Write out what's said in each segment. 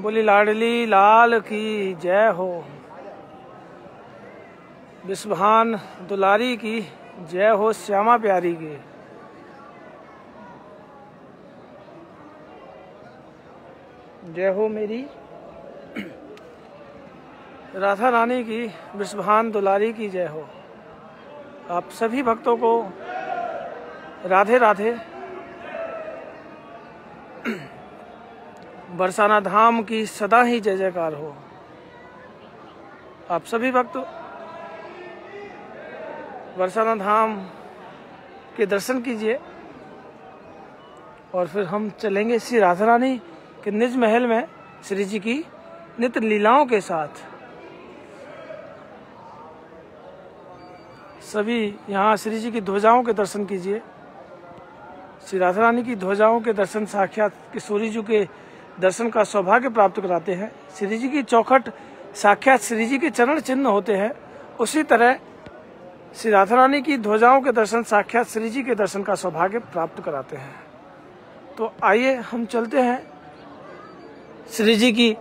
बोली लाडली लाल की जय हो, विश्वभान दुलारी की जय हो, श्यामा प्यारी की। जय हो मेरी राधा रानी की, विश्वभान दुलारी की जय हो। आप सभी भक्तों को राधे राधे। बरसाना धाम की सदा ही जय जयकार हो। आप सभी भक्त बरसाना धाम के दर्शन कीजिए और फिर हम चलेंगे श्री राधा रानी के निज महल में श्री जी की नित्य लीलाओं के साथ। सभी यहाँ श्री जी की ध्वजाओं के दर्शन कीजिए। श्री राधा रानी की ध्वजाओं के दर्शन साक्षात किशोरी जी के दर्शन का सौभाग्य प्राप्त कराते हैं। श्री जी की चौखट साक्षात श्री जी के चरण चिन्ह होते हैं। उसी तरह श्री राधा रानी की ध्वजाओं के दर्शन साक्षात श्री जी के दर्शन का सौभाग्य प्राप्त कराते हैं। तो आइए हम चलते हैं श्री जी की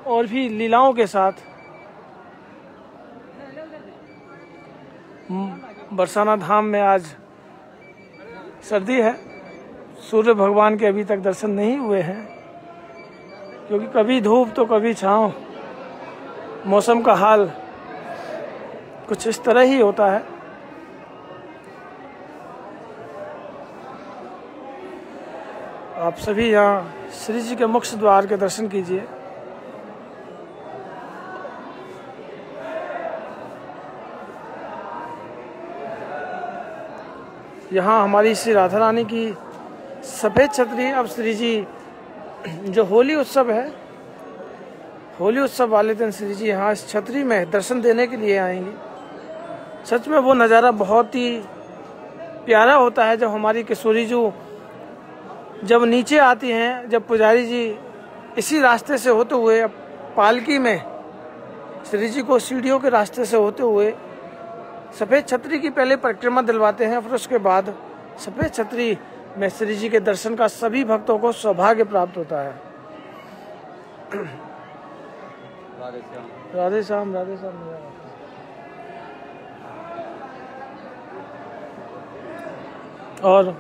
और भी लीलाओं के साथ। बरसाना धाम में आज सर्दी है। सूर्य भगवान के अभी तक दर्शन नहीं हुए हैं, क्योंकि कभी धूप तो कभी छांव। मौसम का हाल कुछ इस तरह ही होता है। आप सभी यहाँ श्री जी के मुख्य द्वार के दर्शन कीजिए। यहाँ हमारी श्री राधा रानी की सफेद छतरी। अब श्री जी जो होली उत्सव है, होली उत्सव वाले दिन श्री जी यहाँ इस छतरी में दर्शन देने के लिए आएंगी। सच में वो नज़ारा बहुत ही प्यारा होता है जब हमारी किशोरी जी जब नीचे आती हैं, जब पुजारी जी इसी रास्ते से होते हुए पालकी में श्री जी को सीढ़ियों के रास्ते से होते हुए सफ़ेद छतरी की पहले परिक्रमा दिलवाते हैं, फिर उसके बाद सफ़ेद छतरी में श्री जी के दर्शन का सभी भक्तों को सौभाग्य प्राप्त होता है। राधे श्याम राधे श्याम। और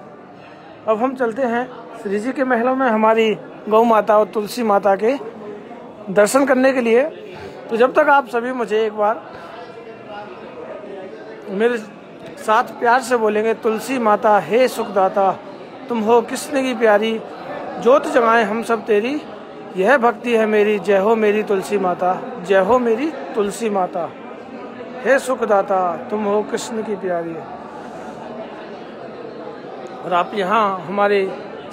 अब हम चलते हैं श्री जी के महलों में हमारी गौ माता और तुलसी माता के दर्शन करने के लिए। तो जब तक आप सभी मुझे एक बार मेरे साथ प्यार से बोलेंगे, तुलसी माता हे सुखदाता, तुम हो कृष्ण की प्यारी, ज्योत जगाएं हम सब तेरी, यह भक्ति है मेरी, जय हो मेरी तुलसी माता, जय हो मेरी तुलसी माता, हे सुखदाता तुम हो कृष्ण की प्यारी। और आप यहाँ हमारे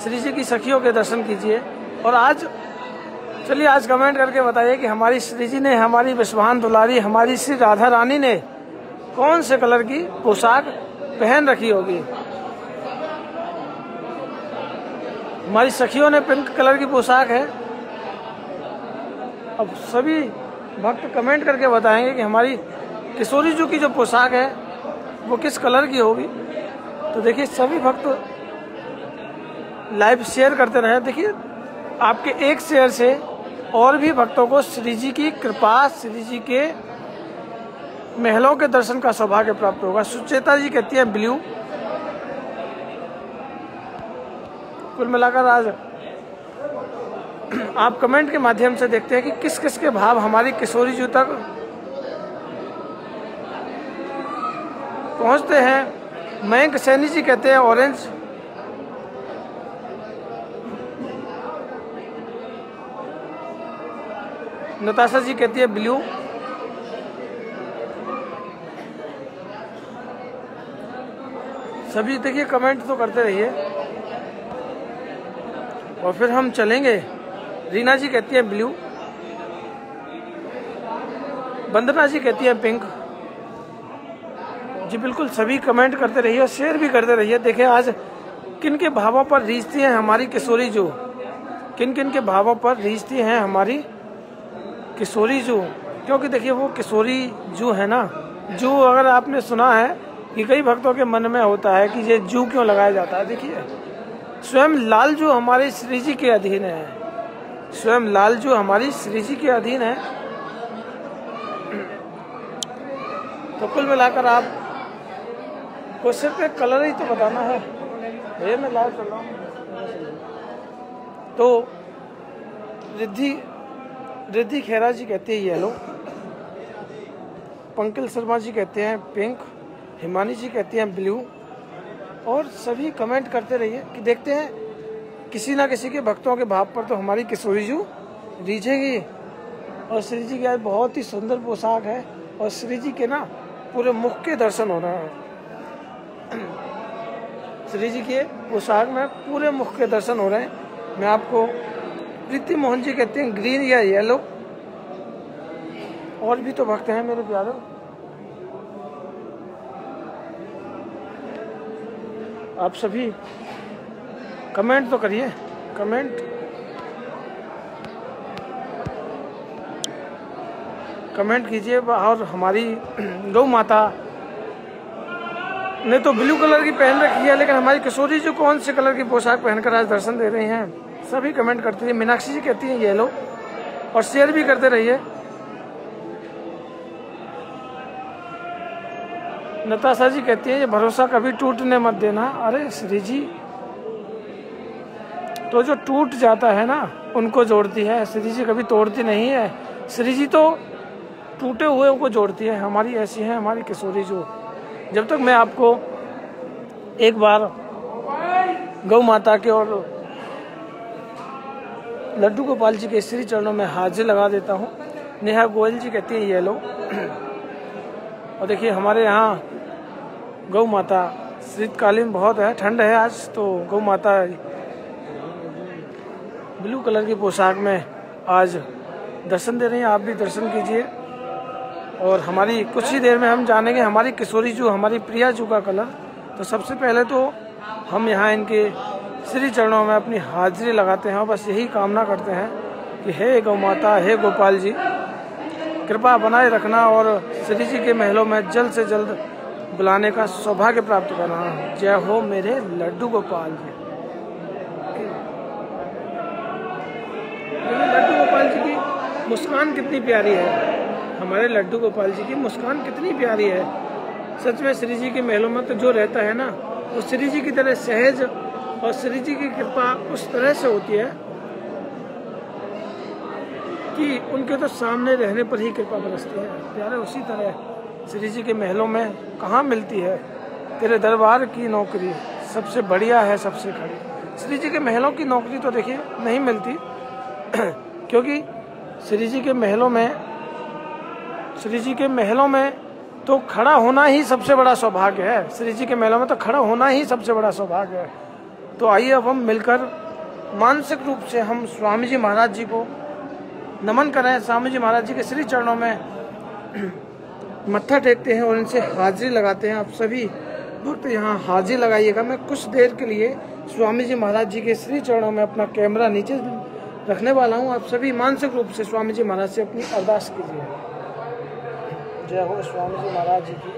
श्री जी की सखियों के दर्शन कीजिए। और आज चलिए आज कमेंट करके बताइए कि हमारी श्री जी ने, हमारी विश्वभान दुलारी, हमारी श्री राधा रानी ने कौन से कलर की पोशाक पहन रखी होगी। हमारी सखियों ने पिंक कलर की पोशाक है। अब सभी भक्त कमेंट करके बताएंगे कि हमारी किशोरी जी की जो पोशाक है वो किस कलर की होगी। तो देखिए सभी भक्त लाइव शेयर करते रहे। देखिए आपके एक शेयर से और भी भक्तों को श्री जी की कृपा, श्री जी के महलों के दर्शन का सौभाग्य प्राप्त होगा। सुचेता जी कहती है ब्लू। कुल मिलाकर आज आप कमेंट के माध्यम से देखते हैं कि किस किस के भाव हमारी किशोरी जी तक पहुंचते हैं। मयंक सैनी जी कहते हैं ऑरेंज। नताशा जी कहती है ब्लू। सभी देखिए कमेंट तो करते रहिए और फिर हम चलेंगे। रीना जी कहती है ब्लू, वंदना जी कहती है पिंक। जी बिल्कुल सभी कमेंट करते रहिए और शेयर भी करते रहिए। देखिए आज किन के भावों पर रीझती हैं हमारी किशोरी जो, किन किन के भावों पर रीझती हैं हमारी किशोरी जो। क्योंकि देखिए वो किशोरी जो है ना, जो अगर आपने सुना है कि कई भक्तों के मन में होता है कि ये जू क्यों लगाया जाता है। देखिए स्वयं लाल जो हमारे श्री जी के अधीन है, स्वयं लालजू हमारी श्री जी के अधीन है। तो कुल मिलाकर आप को सिर्फ एक कलर ही तो बताना है। ये मैं लाइव चल रहा हूँ। तो रिद्धि खेरा जी कहती है येलो, पंकज शर्मा जी कहते हैं पिंक, हिमानी जी कहते हैं ब्लू, और सभी कमेंट करते रहिए कि देखते हैं किसी ना किसी के भक्तों के भाव पर तो हमारी किशोरी जी रीझेगी। और श्री जी की आज बहुत ही सुंदर पोशाक है और श्री जी के ना पूरे मुख के दर्शन हो रहे हैं। श्री जी के पोशाक में पूरे मुख के दर्शन हो रहे हैं। मैं आपको प्रीति मोहन जी कहते हैं ग्रीन या येलो, और भी तो भक्त हैं मेरे प्यारे। आप सभी कमेंट तो करिए, कमेंट कीजिए। और हमारी गौ माता ने तो ब्लू कलर की पहन रखी है, लेकिन हमारी किशोरी जी कौन से कलर की पोशाक पहनकर आज दर्शन दे रही हैं, सभी कमेंट करती है। मीनाक्षी जी कहती हैं येलो, और शेयर भी करते रहिए। नताशा जी कहती है ये भरोसा कभी टूटने मत देना। अरे श्री जी तो जो टूट जाता है ना उनको जोड़ती है, श्री जी कभी तोड़ती नहीं है। श्री जी तो टूटे हुए को जोड़ती है। हमारी ऐसी है हमारी किशोरी जो। जब तक मैं आपको एक बार गौ माता के और लड्डू गोपाल जी के श्री चरणों में हाजिर लगा देता हूँ। नेहा गोयल जी कहती है येलो। और देखिए हमारे यहाँ गौ माता शीतकालीन बहुत है, ठंड है आज, तो गौ माता ब्लू कलर की पोशाक में आज दर्शन दे रही हैं। आप भी दर्शन कीजिए। और हमारी कुछ ही देर में हम जानेंगे हमारी किशोरी जू, हमारी प्रिया जू का कलर। तो सबसे पहले तो हम यहाँ इनके श्री चरणों में अपनी हाजिरी लगाते हैं और बस यही कामना करते हैं कि हे गौ माता, हे गोपाल जी, कृपा बनाए रखना और श्री जी के महलों में जल्द से जल्द बुलाने का सौभाग्य प्राप्त करना। जय हो मेरे लड्डू गोपाल जी। लड्डू गोपाल जी की मुस्कान कितनी प्यारी है। हमारे लड्डू गोपाल जी की मुस्कान कितनी प्यारी है। सच में श्री जी के महलों में तो जो रहता है ना वो श्री जी की तरह सहज, और श्री जी की कृपा उस तरह से होती है कि उनके तो सामने रहने पर ही कृपा बरसती है। प्यारे उसी तरह श्री जी के महलों में कहाँ मिलती है तेरे दरबार की नौकरी, सबसे बढ़िया है सबसे खड़ी। श्री जी के महलों की नौकरी तो देखिए नहीं मिलती क्योंकि श्री जी के महलों में तो खड़ा होना ही सबसे बड़ा सौभाग्य है। श्री जी के महलों में तो खड़ा होना ही सबसे बड़ा सौभाग्य है। तो आइए अब हम मिलकर मानसिक रूप से हम स्वामी जी महाराज जी को नमन करें, स्वामी जी महाराज जी के श्री चरणों में मत्था टेकते हैं और इनसे हाजिरी लगाते हैं। आप सभी भक्त यहाँ हाजिरी लगाइएगा। मैं कुछ देर के लिए स्वामी जी महाराज जी के श्री चरणों में अपना कैमरा नीचे रखने वाला हूँ। आप सभी मानसिक रूप से स्वामी जी महाराज से अपनी अरदास कीजिए। जय हो स्वामी जी महाराज जी की,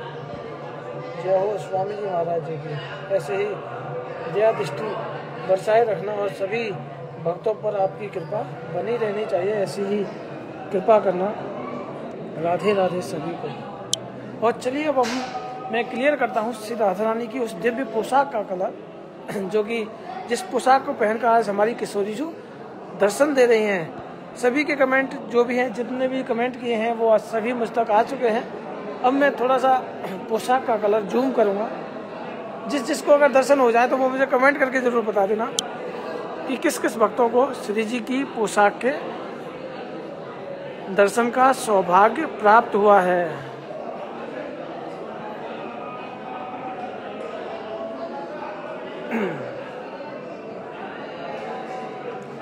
जय हो स्वामी जी महाराज जी की। ऐसे ही दया दृष्टि बरसाए रखना और सभी भक्तों पर आपकी कृपा बनी रहनी चाहिए। ऐसी ही कृपा करना। राधे राधे सभी को। और चलिए अब मैं क्लियर करता हूँ श्री राधा रानी की उस दिव्य पोशाक का कलर, जो कि जिस पोशाक को पहनकर आज हमारी किशोरी जी दर्शन दे रही हैं। सभी के कमेंट जो भी हैं, जितने भी कमेंट किए हैं वो आज सभी मुझ तक आ चुके हैं। अब मैं थोड़ा सा पोशाक का कलर जूम करूँगा। जिसको अगर दर्शन हो जाए तो वो मुझे कमेंट करके ज़रूर बता देना कि किस किस भक्तों को श्री जी की पोशाक के दर्शन का सौभाग्य प्राप्त हुआ है।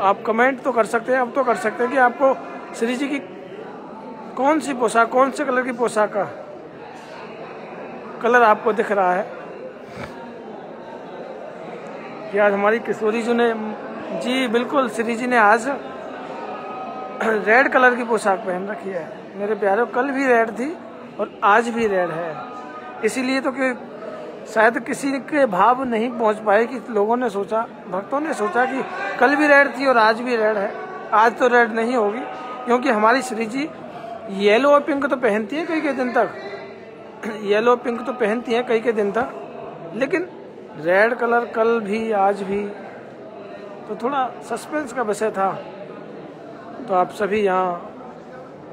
आप कमेंट तो कर सकते हैं, अब तो कर सकते हैं कि आपको श्री जी की कौन सी पोशाक, कौन से कलर की पोशाक का कलर आपको दिख रहा है। कि आज हमारी किशोरी जी ने, जी बिल्कुल, श्री जी ने आज रेड कलर की पोशाक पहन रखी है मेरे प्यारे। कल भी रेड थी और आज भी रेड है। इसीलिए तो कि शायद किसी के भाव नहीं पहुंच पाए कि लोगों ने सोचा, भक्तों ने सोचा कि कल भी रेड थी और आज भी रेड है। आज तो रेड नहीं होगी, क्योंकि हमारी श्री जी येलो और पिंक तो पहनती है कई दिन तक, येलो पिंक तो पहनती है कई दिन तक, लेकिन रेड कलर कल भी आज भी, तो थोड़ा सस्पेंस का विषय था। तो आप सभी यहाँ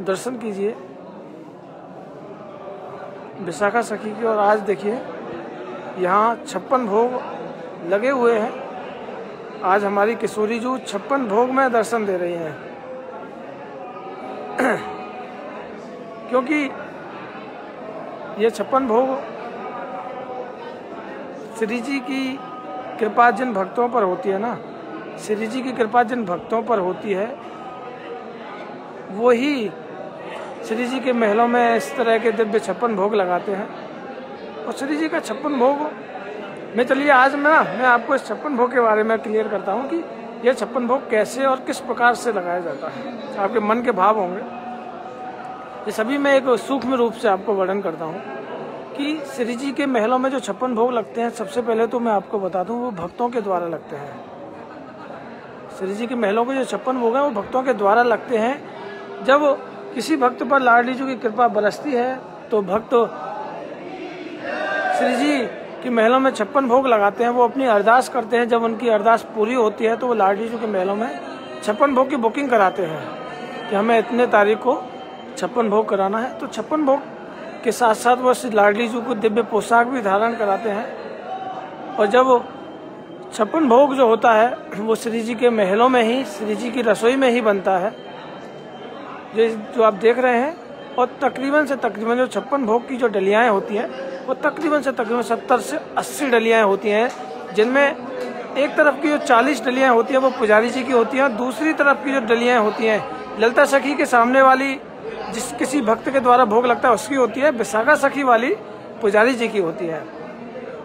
दर्शन कीजिए विशाखा सखी की। और आज देखिए यहाँ 56 भोग लगे हुए हैं। आज हमारी किशोरी जी 56 भोग में दर्शन दे रही हैं, क्योंकि ये 56 भोग श्री जी की कृपा जिन भक्तों पर होती है ना, श्री जी की कृपा जिन भक्तों पर होती है, वो ही श्री जी के महलों में इस तरह के दिव्य 56 भोग लगाते हैं। और श्री जी का 56 भोग में चलिए आज मैं आपको इस 56 भोग के बारे में क्लियर करता हूँ कि यह 56 भोग कैसे और किस प्रकार से लगाया जाता है। आपके मन के भाव होंगे, ये सभी मैं एक सूक्ष्म रूप से आपको वर्णन करता हूँ कि श्री जी के महलों में जो 56 भोग लगते हैं, सबसे पहले तो मैं आपको बता दूं वो भक्तों के द्वारा लगते हैं। श्री जी के महलों के जो 56 भोग हैं वो भक्तों के द्वारा लगते हैं। जब किसी भक्त पर लाडली जी की कृपा बरसती है तो भक्त श्री जी के महलों में 56 भोग लगाते हैं, वो अपनी अरदास करते हैं। जब उनकी अरदास पूरी होती है तो वो लाडली जी के महलों में 56 भोग की बुकिंग कराते हैं कि हमें इतने तारीख को 56 भोग कराना है। तो 56 भोग के साथ साथ वो लाडली जी को दिव्य पोशाक भी धारण कराते हैं। और जब 56 भोग जो होता है वो श्री जी के महलों में ही, श्री जी की रसोई में ही बनता है, जो आप देख रहे हैं। और तकरीबन से तकरीबन जो 56 भोग की जो डलियाएं होती हैं वो तकरीबन से तकरीबन 70 से 80 डलियाएं होती हैं, जिनमें एक तरफ की जो 40 डलियाएं होती हैं वो पुजारी जी की होती हैं, दूसरी तरफ की जो डलियाएं होती हैं ललिता सखी के सामने वाली जिस किसी भक्त के द्वारा भोग लगता है उसकी होती है, विशाखा सखी वाली पुजारी जी की होती है।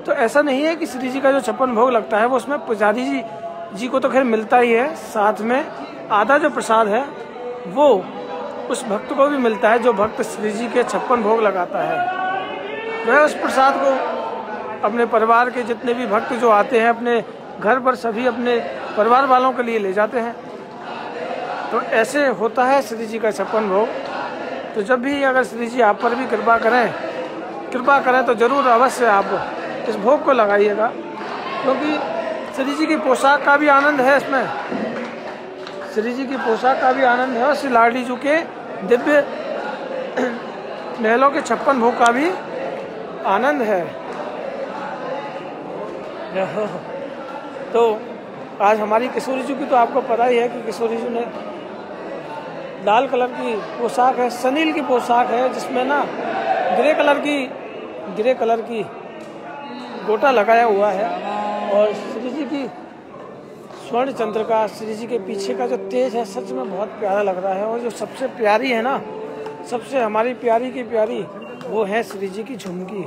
तो ऐसा नहीं है कि श्री जी का जो 56 भोग लगता है वो उसमें पुजारी जी को तो खैर मिलता ही है, साथ में आधा जो प्रसाद है वो उस भक्त को भी मिलता है जो भक्त श्री जी के 56 भोग लगाता है। वह उस प्रसाद को अपने परिवार के जितने भी भक्त जो आते हैं अपने घर पर सभी अपने परिवार वालों के लिए ले जाते हैं। तो ऐसे होता है श्री जी का 56 भोग। तो जब भी अगर श्री जी आप पर भी कृपा करें तो जरूर अवश्य आप इस भोग को लगाइएगा, क्योंकि श्री जी की पोशाक का भी आनंद है इसमें, श्री जी की पोशाक का भी आनंद है और श्री लाडली जी के दिव्य महलों के 56 भोग का भी आनंद है। तो आज हमारी किशोरी जी की तो आपको पता ही है कि किशोरी जी ने लाल कलर की पोशाक है, सनील की पोशाक है, जिसमें ना ग्रे कलर की गोटा लगाया हुआ है। और श्री जी की स्वर्ण चंद्र का, श्री जी के पीछे का जो तेज है सच में बहुत प्यारा लग रहा है। और जो सबसे प्यारी है ना, सबसे हमारी प्यारी की प्यारी, वो है श्री जी की झुमकी।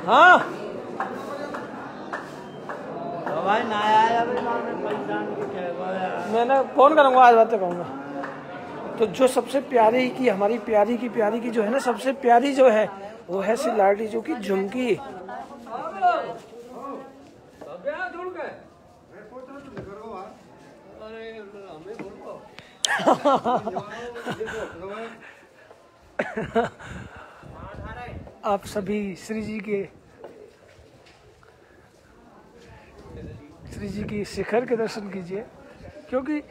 हाँ मैंने फोन करूँगा, आज बातें कहूँगा। तो जो सबसे प्यारी की, हमारी प्यारी की जो है ना, सबसे प्यारी जो है वो है श्री लाडली जी की झुमकी। आप सभी श्री जी की शिखर के दर्शन कीजिए, क्योंकि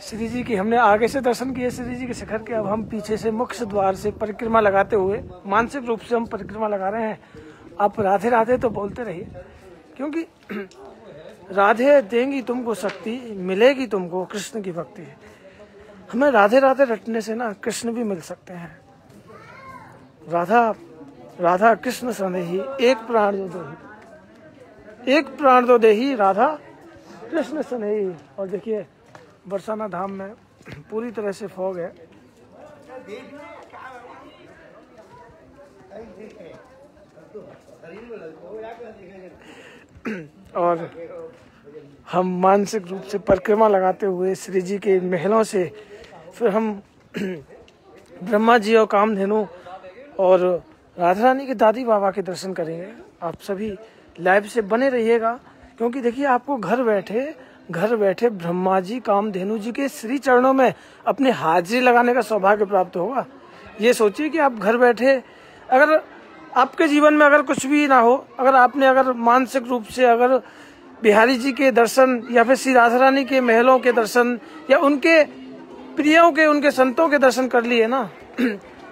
श्री जी की हमने आगे से दर्शन किए श्री जी के शिखर के। अब हम पीछे से मुख्य द्वार से परिक्रमा लगाते हुए मानसिक रूप से हम परिक्रमा लगा रहे हैं। आप राधे राधे तो बोलते रहिए, क्योंकि राधे देंगी तुमको शक्ति, मिलेगी तुमको कृष्ण की भक्ति। हमें राधे राधे रटने से ना कृष्ण भी मिल सकते हैं। राधा कृष्ण सनेही, एक प्राण दो देही राधा कृष्ण सनेही। और देखिए बरसाना धाम में पूरी तरह से फॉग है। और हम मानसिक रूप से परिक्रमा लगाते हुए श्री जी के महलों से फिर हम ब्रह्मा जी और कामधेनु और राधा रानी के दादी बाबा के दर्शन करेंगे। आप सभी लाइव से बने रहिएगा, क्योंकि देखिए आपको घर बैठे घर बैठे ब्रह्मा जी कामधेनु जी के श्री चरणों में अपनी हाजिरी लगाने का सौभाग्य प्राप्त होगा। ये सोचिए कि आप घर बैठे, अगर आपके जीवन में अगर कुछ भी ना हो, अगर आपने अगर मानसिक रूप से अगर बिहारी जी के दर्शन या फिर श्री राधा रानी के महलों के दर्शन या उनके प्रियों के, उनके संतों के दर्शन कर लिए ना,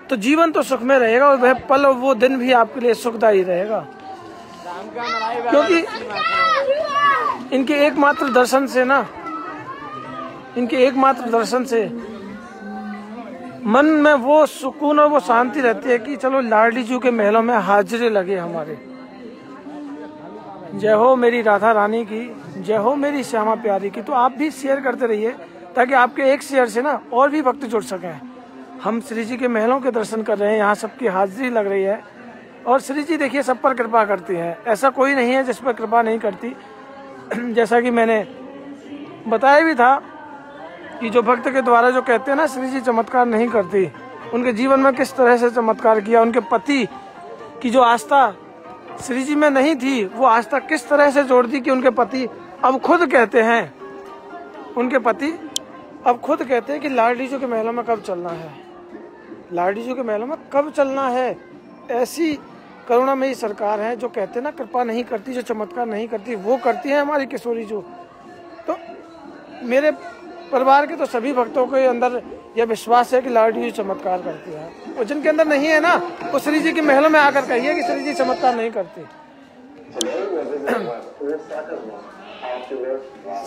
तो जीवन तो सुख में रहेगा और वह पल और वो दिन भी आपके लिए सुखदायी रहेगा। क्योंकि इनके एकमात्र दर्शन से ना, इनके एकमात्र दर्शन से मन में वो सुकून और वो शांति रहती है कि चलो लाडली जी के महलों में हाजिरी लगे हमारे। जय हो मेरी राधा रानी की, जय हो मेरी श्यामा प्यारी की। तो आप भी शेयर करते रहिए ताकि आपके एक शेयर से ना और भी भक्त जुड़ सकें। हम श्री जी के महलों के दर्शन कर रहे हैं, यहाँ सबकी हाजिरी लग रही है और श्री जी देखिए सब पर कृपा करती हैं। ऐसा कोई नहीं है जिस पर कृपा नहीं करती। जैसा कि मैंने बताया भी था कि जो भक्त के द्वारा जो कहते हैं ना श्री जी चमत्कार नहीं करती, उनके जीवन में किस तरह से चमत्कार किया। उनके पति की जो आस्था श्री जी में नहीं थी, वो आस्था किस तरह से जोड़ दी कि उनके पति अब खुद कहते हैं, उनके पति अब खुद कहते हैं कि लाडली जी के महलों में कब चलना है, लाडली जी के महलों में कब चलना है। ऐसी करुणामयी सरकार है जो कहते हैं ना कृपा नहीं करती, जो चमत्कार नहीं करती वो करती है हमारी किशोरी जो। तो मेरे परिवार के तो सभी भक्तों के अंदर यह विश्वास है कि लाडली जी चमत्कार करती है, और जिनके अंदर नहीं है ना वो श्री जी के महलों में आकर कहिए कि श्री जी चमत्कार नहीं करती।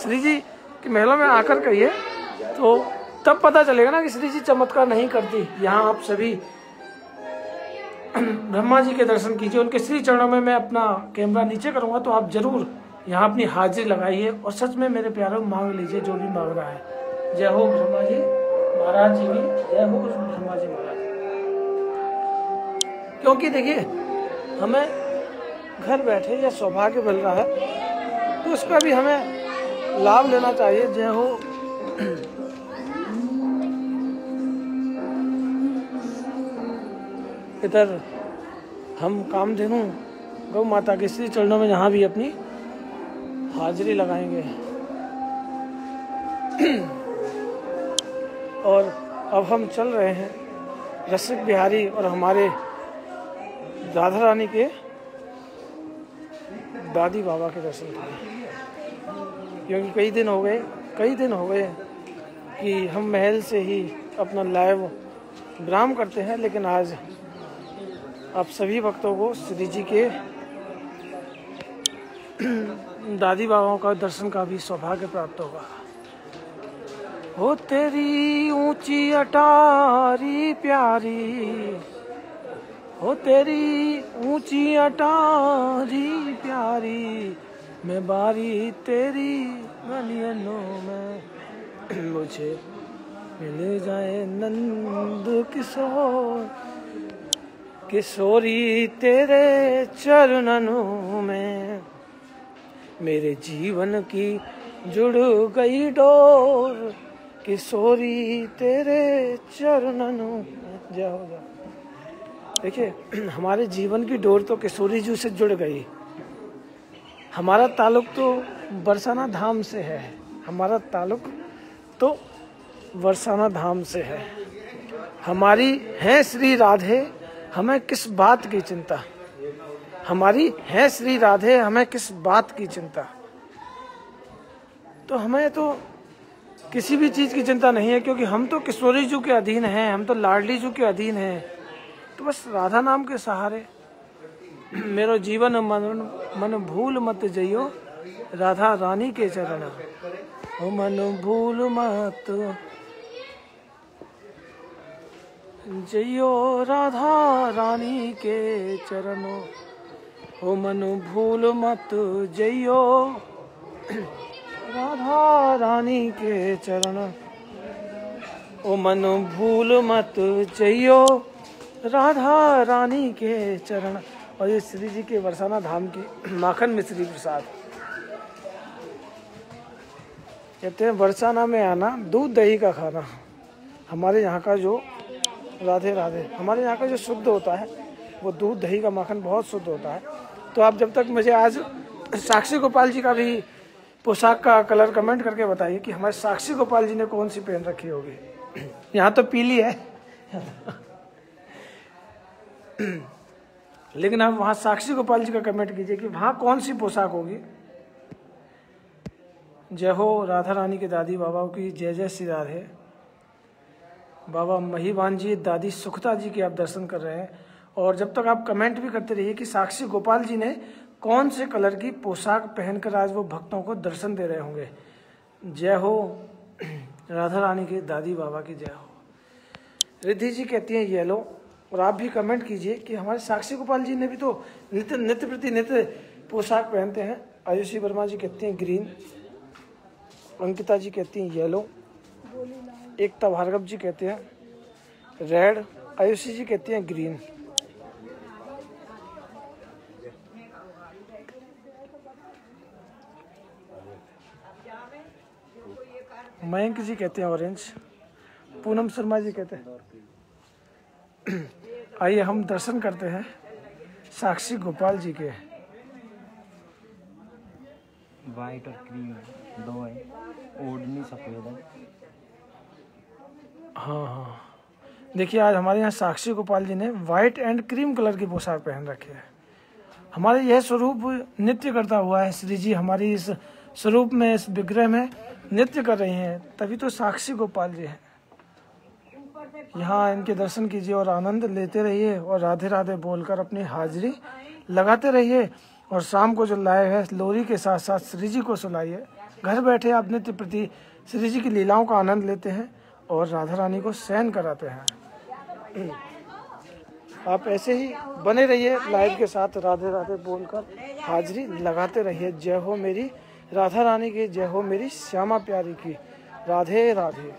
श्री जी के महलों में आकर कहिए तो तब पता चलेगा ना कि श्री जी चमत्कार नहीं करती। यहाँ आप सभी ब्रह्मा जी के दर्शन कीजिए, उनके श्री चरणों में मैं अपना कैमरा नीचे करूंगा तो आप जरूर यहाँ अपनी हाजिरी लगाइए और सच में मेरे प्यारों मांग लीजिए जो भी मांग रहा है। जय हो ब्रह्मा जी महाराज जी की, जय हो ब्रह्मा जी महाराज। क्योंकि देखिए हमें घर बैठे यह सौभाग्य मिल रहा है तो उसका भी हमें लाभ लेना चाहिए। जय हो। इधर हम कामधेनु गौ माता के श्री चरणों में यहाँ भी अपनी हाजिरी लगाएंगे। और अब हम चल रहे हैं रसिक बिहारी और हमारे राधा रानी के दादी बाबा के दर्शन के लिए, क्योंकि कई दिन हो गए कि हम महल से ही अपना लाइव विराम करते हैं, लेकिन आज आप सभी भक्तों को श्री जी के दादी बाबाओं का दर्शन का भी सौभाग्य प्राप्त होगा। हो तेरी ऊंची अटारी प्यारी, हो तेरी ऊंची अटारी प्यारी, मैं बारी तेरी गलियों में, मुझे मिल जाए नंद किशोर, किशोरी तेरे चरणों में, मेरे जीवन की जुड़ गई डोर, किशोरी तेरे चरणों में। जय हो जा। देखिए हमारे जीवन की डोर तो किशोरी जी से जुड़ गई। हमारा ताल्लुक तो बरसाना धाम से है, हमारा ताल्लुक तो बरसाना धाम से है। हमारी है श्री राधे, हमें किस बात की चिंता, हमारी है श्री राधे, हमें किस बात की चिंता। तो हमें तो किसी भी चीज की चिंता नहीं है, क्योंकि हम तो किशोरी जी के अधीन हैं, हम तो लाडली जी के अधीन हैं। तो बस राधा नाम के सहारे मेरो जीवन मन भूल मत जइयो, राधा रानी के चरण, ओ मन भूल मत जइयो, राधा रानी के चरणों, ओ मन भूल मत जइयो, राधा रानी के चरण, ओ मन भूल मत जइयो, राधा रानी के चरण। और ये श्री जी के बरसाना धाम की माखन मिश्री प्रसाद, कहते हैं बरसाना में आना दूध दही का खाना। हमारे यहाँ का जो राधे राधे, हमारे यहाँ का जो शुद्ध होता है वो दूध दही का माखन बहुत शुद्ध होता है। तो आप जब तक मुझे आज साक्षी गोपाल जी का भी पोशाक का कलर कमेंट करके बताइए कि हमारे साक्षी गोपाल जी ने कौन सी पहन रखी होगी। यहाँ तो पीली है लेकिन आप वहाँ साक्षी गोपाल जी का कमेंट कीजिए कि वहाँ कौन सी पोशाक होगी। जय हो राधा रानी के दादी बाबा की, जय जय श्री राधे। बाबा महिवान जी, दादी सुखता जी के आप दर्शन कर रहे हैं। और जब तक आप कमेंट भी करते रहिए कि साक्षी गोपाल जी ने कौन से कलर की पोशाक पहनकर आज वो भक्तों को दर्शन दे रहे होंगे। जय हो राधा रानी के दादी बाबा की जय हो। रिद्धि जी कहती हैं येलो। और आप भी कमेंट कीजिए कि हमारे साक्षी गोपाल जी ने भी तो नित्य प्रति नित्य पोशाक पहनते हैं। आयुषी वर्मा जी कहती हैं ग्रीन। अंकिता जी कहती हैं येलो। एकता भार्गव जी कहते हैं रेड। आयुषी जी कहती हैं ग्रीन। मयंक जी कहते हैं ऑरेंज। पूनम शर्मा जी कहते हैं। आइए हम दर्शन करते हैं साक्षी गोपाल जी के। वाइट और क्रीम दो है, ओढ़नी सफेद है। हाँ, देखिए आज हमारे यहाँ साक्षी गोपाल जी ने वाइट एंड क्रीम कलर की पोशाक पहन रखी है। हमारे यह स्वरूप नृत्य करता हुआ है। श्री जी हमारी इस स्वरूप में, इस विग्रह में नृत्य कर रही हैं, तभी तो साक्षी गोपाल जी हैं। यहाँ इनके दर्शन कीजिए और आनंद लेते रहिए और राधे राधे बोलकर अपनी हाजिरी लगाते रहिए। और शाम को जो लाइव है लोरी के साथ साथ श्री जी को सुनाइए। घर बैठे आप नित्य प्रति श्री जी की लीलाओं का आनंद लेते हैं और राधा रानी को सहन कराते हैं। आप ऐसे ही बने रहिए लाइव के साथ, राधे राधे बोलकर हाजिरी लगाते रहिए। जय हो मेरी राधा रानी की, जय हो मेरी श्यामा प्यारी की। राधे राधे।